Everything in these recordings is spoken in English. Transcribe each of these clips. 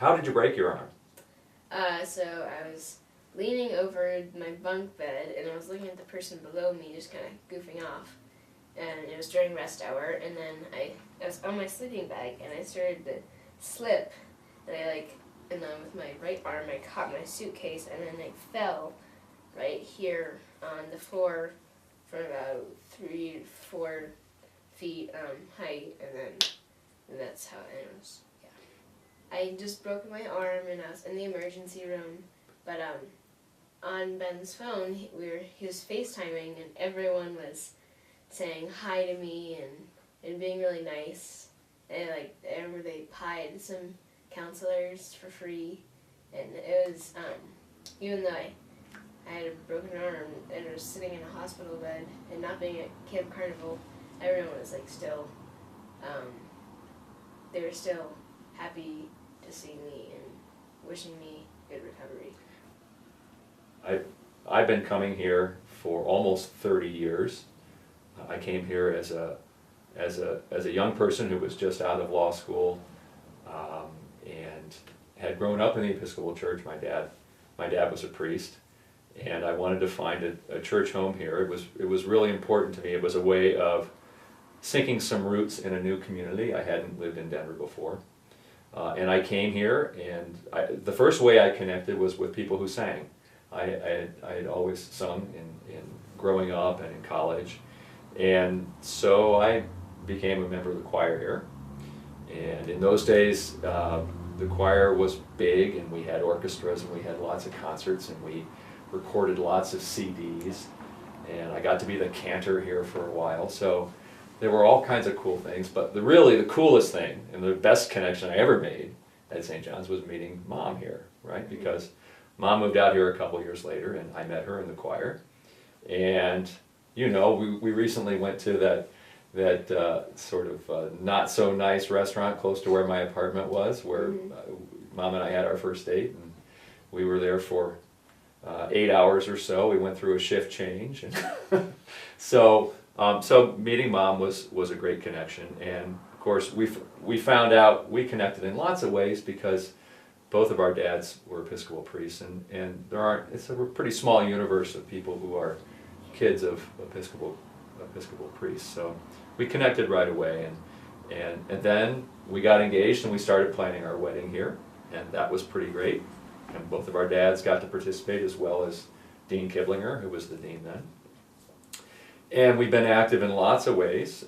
How did you break your arm? So I was leaning over my bunk bed, and I was looking at the person below me, just kind of goofing off. And it was during rest hour, and then I was on my sleeping bag, and I started to slip, and and then with my right arm, I caught my suitcase, and then I fell right here on the floor from about 3 to 4 feet height, and that's how it was. Yeah, I just broke my arm, and I was in the emergency room, but on Ben's phone, he was FaceTiming, and everyone was saying hi to me and being really nice. And I remember they pied some counselors for free, and it was even though I had a broken arm and was sitting in a hospital bed and not being at Camp Carnival, everyone was still they were still happy to see me and wishing me good recovery. I've been coming here for almost 30 years. I came here as a young person who was just out of law school, and had grown up in the Episcopal Church. My dad was a priest, and I wanted to find a church home here. It was really important to me. It was a way of sinking some roots in a new community. I hadn't lived in Denver before, and I came here, and the first way I connected was with people who sang. I had always sung in growing up and in college. And so I became a member of the choir here. And in those days, the choir was big, and we had orchestras, and we had lots of concerts, and we recorded lots of CDs. And I got to be the cantor here for a while. So there were all kinds of cool things. But really the coolest thing and the best connection I ever made at St. John's was meeting Mom here, right? Because Mom moved out here a couple years later, and I met her in the choir. And we recently went to that sort of not so nice restaurant close to where my apartment was, where Mom and I had our first date, and we were there for 8 hours or so. We went through a shift change, and so meeting Mom was a great connection. And of course we found out we connected in lots of ways because both of our dads were Episcopal priests, and it's a pretty small universe of people who are kids of Episcopal priests. So we connected right away, and then we got engaged, and we started planning our wedding here, and that was pretty great. And both of our dads got to participate, as well as Dean Kiblinger, who was the dean then. And we've been active in lots of ways.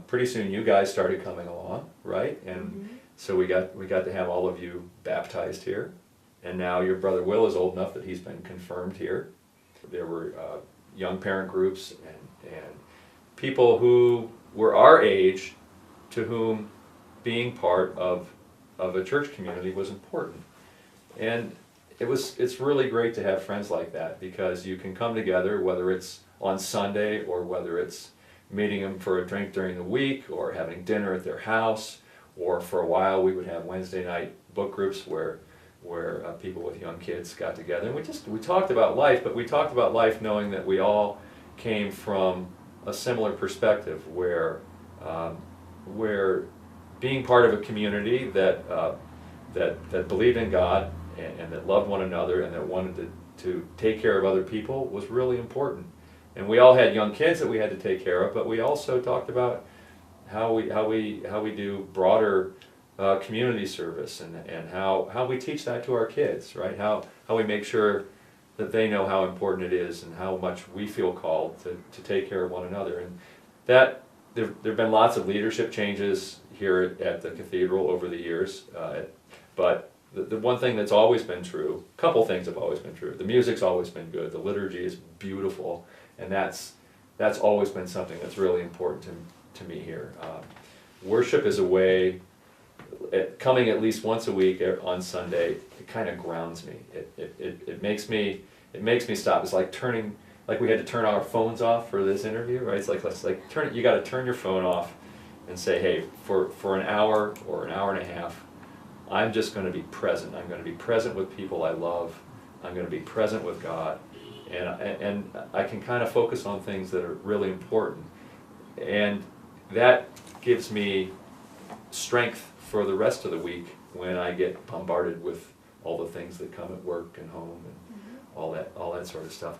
Pretty soon you guys started coming along, right? And so we got to have all of you baptized here. And now your brother Will is old enough that he's been confirmed here. There were young parent groups and people who were our age, to whom being part of a church community was important. And it's really great to have friends like that, because you can come together, whether it's on Sunday or whether it's meeting them for a drink during the week or having dinner at their house, or for a while we would have Wednesday night book groups where people with young kids got together, and we talked about life, but we talked about life knowing that we all came from a similar perspective, where being part of a community that believed in God and that loved one another and that wanted to take care of other people was really important. And we all had young kids that we had to take care of, but we also talked about how we do broader community service, and how we teach that to our kids, right? How we make sure that they know how important it is and how much we feel called to take care of one another. And that there have been lots of leadership changes here at the Cathedral over the years, but the one thing that's always been true, a couple things have always been true. The music's always been good, the liturgy is beautiful, and that's always been something that's really important to me here. Worship is a way, coming at least once a week on Sunday, it kind of grounds me. It makes me stop. It's like we had to turn our phones off for this interview, right? It's like you got to turn your phone off and say, hey, for an hour or an hour and a half, I'm just going to be present. I'm going to be present with people I love. I'm going to be present with God, and I can kind of focus on things that are really important, and that gives me strength for the rest of the week when I get bombarded with all the things that come at work and home and all that sort of stuff.